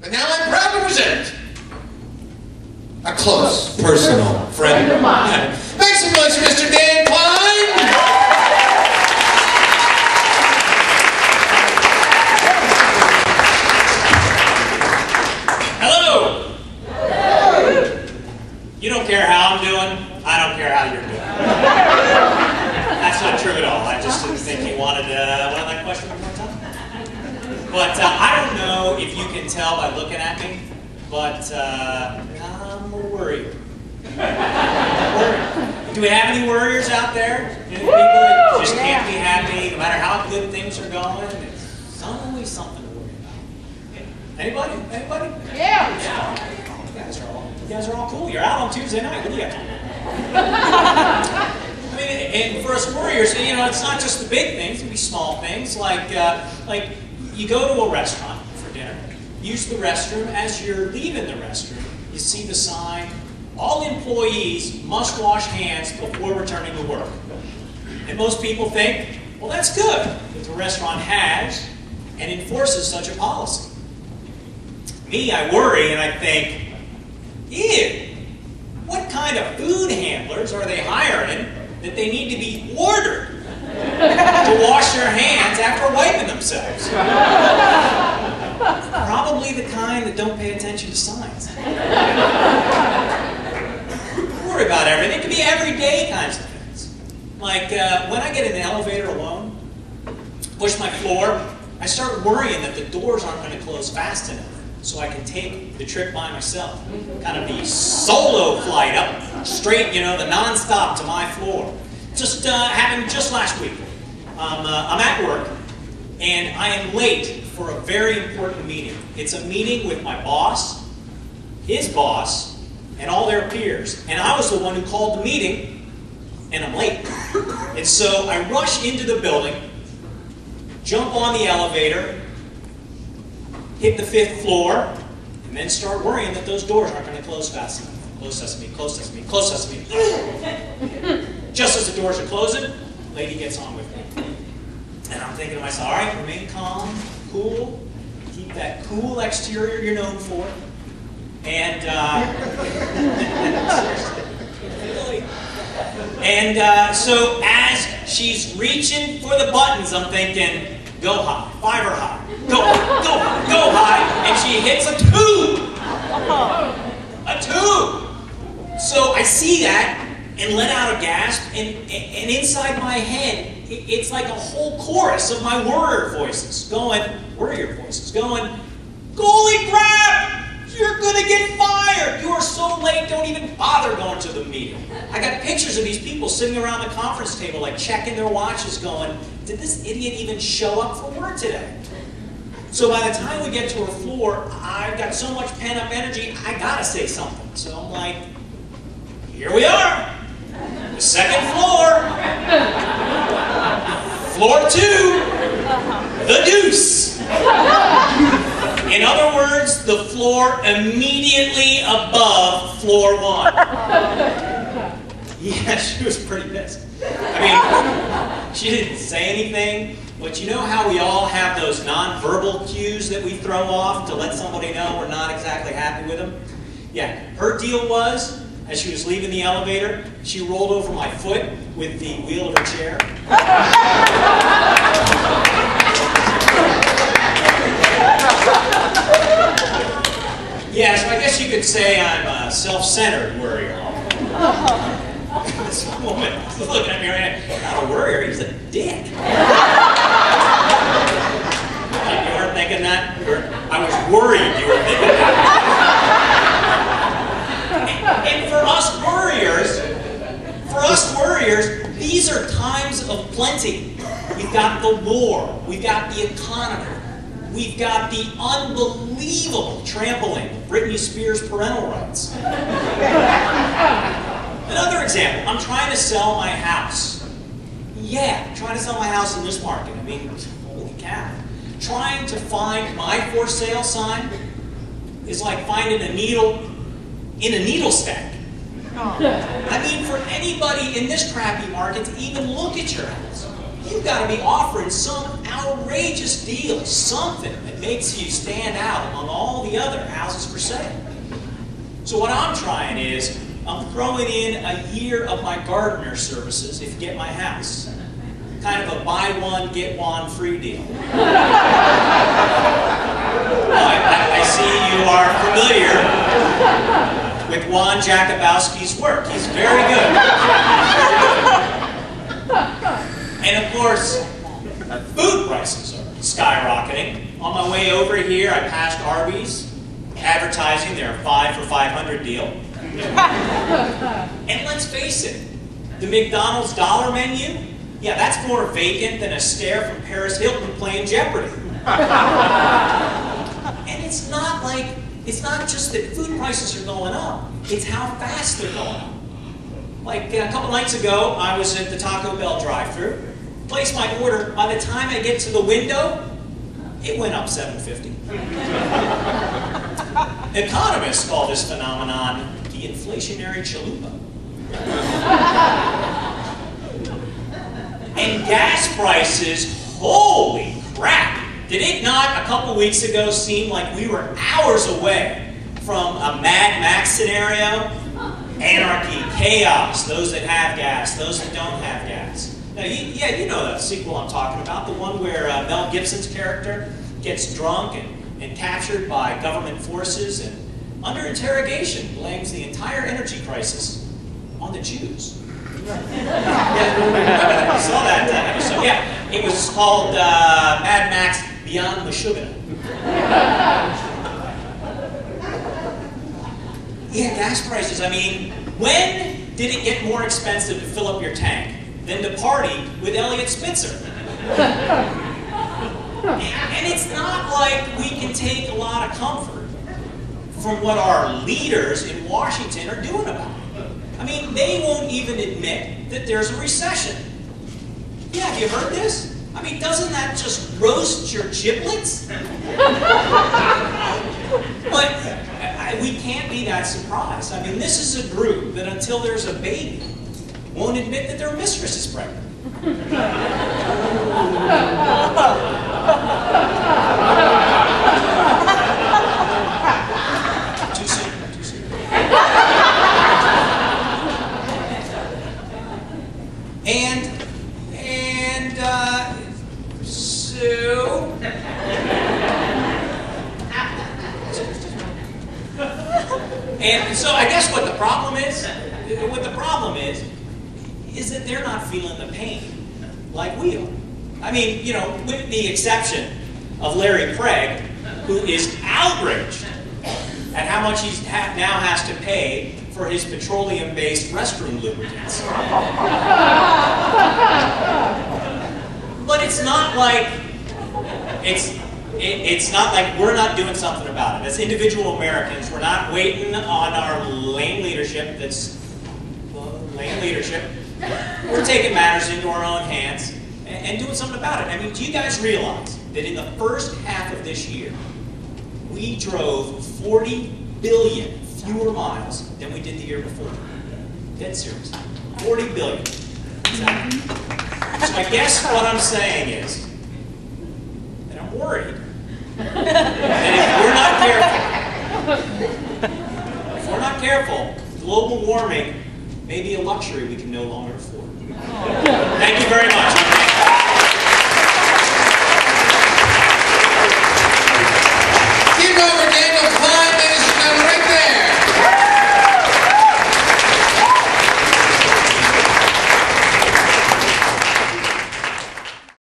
And now I'm proud to present a close personal friend of mine. Make some noise for Mr. Dan Klein! Hello! You don't care how I'm doing, I don't care how you're doing. That's not true at all. I just didn't think you wanted that question one more time. But I don't know if you can tell by looking at me, but I'm a worrier. Do we have any worriers out there? Any people that just can't be happy no matter how good things are going? It's always something to worry about. Anybody? Anybody? Yeah. You guys are all cool. You're out on Tuesday night. What do you got? I mean, and for us warriors, you know, it's not just the big things. It can be small things like you go to a restaurant for dinner, use the restroom. As you're leaving the restroom, you see the sign, all employees must wash hands before returning to work. And most people think, well, that's good that the restaurant has and enforces such a policy. Me, I worry and I think, ew, what kind of food handlers are they hiring that they need to be ordered to wash their hands after wiping themselves? Probably the kind that don't pay attention to signs. Don't worry about everything. It can be everyday kinds of things. Like when I get in an elevator alone, push my floor, I start worrying that the doors aren't going to close fast enough so I can take the trip by myself. Kind of the solo flight up, straight, you know, the non-stop to my floor. Just happened just last week. I'm at work, and I am late for a very important meeting. It's a meeting with my boss, his boss, and all their peers. And I was the one who called the meeting, and I'm late. And so I rush into the building, jump on the elevator, hit the 5th floor, and then start worrying that those doors aren't going to close fast enough. Close sesame, close sesame, close sesame. Just as the doors are closing, lady gets on with me. And I'm thinking to myself, all right, remain calm, cool, keep that cool exterior you're known for. And, so as she's reaching for the buttons, I'm thinking, go high, 5 or high, go high, and she hits a 2. A 2. So I see that and let out a gasp, and inside my head, it's like a whole chorus of my warrior voices going, holy crap! You're gonna get fired! You are so late, don't even bother going to the meeting. I got pictures of these people sitting around the conference table, like checking their watches, going, did this idiot even show up for work today? So by the time we get to her floor, I've got so much pent-up energy, I gotta say something. So I'm like, here we are, the 2nd floor, floor 2, the deuce. In other words, the floor immediately above floor 1. Yeah, she was pretty pissed. I mean, she didn't say anything, but you know how we all have those non-verbal cues that we throw off to let somebody know we're not exactly happy with them? Yeah, her deal was, as she was leaving the elevator, she rolled over my foot with the wheel of her chair. Yeah, so I guess you could say I'm a self-centered worrier. This woman is looking at me right now. Not a worrier, he's a dick. You weren't thinking that? I was worried you were thinking that. And for us warriors, these are times of plenty. We've got the war, we've got the economy, we've got the unbelievable trampling of Britney Spears' parental rights. Another example, I'm trying to sell my house. Yeah, I'm trying to sell my house in this market. I mean, holy cow. Trying to find my for sale sign is like finding a needle in a needle stack. I mean, for anybody in this crappy market to even look at your house, you you've got to be offering some outrageous deal, something that makes you stand out among all the other houses for sale. So what I'm trying is, I'm throwing in a year of my gardener services if you get my house. Kind of a buy one, get one free deal. I see you are familiar with Juan Jakubowski's work. He's very good. And of course, food prices are skyrocketing. On my way over here, I passed Arby's, advertising their 5 for 500 deal. And let's face it, the McDonald's dollar menu, yeah, that's more vacant than a stare from Paris Hilton playing Jeopardy. And it's not just that food prices are going up, it's how fast they're going up. Like a couple nights ago, I was at the Taco Bell drive-thru, placed my order. By the time I get to the window, it went up $7.50. Economists call this phenomenon the inflationary chalupa. And gas prices, holy crap! Did it not a couple weeks ago seem like we were hours away from a Mad Max scenario? Anarchy, chaos, those that have gas, those that don't have gas. Now, you know that sequel I'm talking about, the one where Mel Gibson's character gets drunk and captured by government forces and under interrogation blames the entire energy crisis on the Jews. Yeah, I saw that episode. Yeah, it was called Mad Max Beyond Meshuggah. Yeah, gas prices. I mean, when did it get more expensive to fill up your tank than to party with Elliot Spitzer? And it's not like we can take a lot of comfort from what our leaders in Washington are doing about it. I mean, they won't even admit that there's a recession. Yeah, have you heard this? I mean, doesn't that just roast your giblets? But we can't be that surprised. I mean, this is a group that until there's a baby won't admit that their mistress is pregnant. Too soon, too soon. And so I guess what the problem is that they're not feeling the pain like we are. I mean, you know, with the exception of Larry Craig, who is outraged at how much he now has to pay for his petroleum-based restroom lubricants. But it's not like we're not doing something about it. As individual Americans, we're not waiting on our lame leadership We're taking matters into our own hands and doing something about it. I mean, do you guys realize that in the first half of this year, we drove 40 billion fewer miles than we did the year before? Dead serious. 40 billion. Exactly. So I guess what I'm saying is that I'm worried that if we're not careful, global warming may be a luxury we can no longer afford. Thank you very much.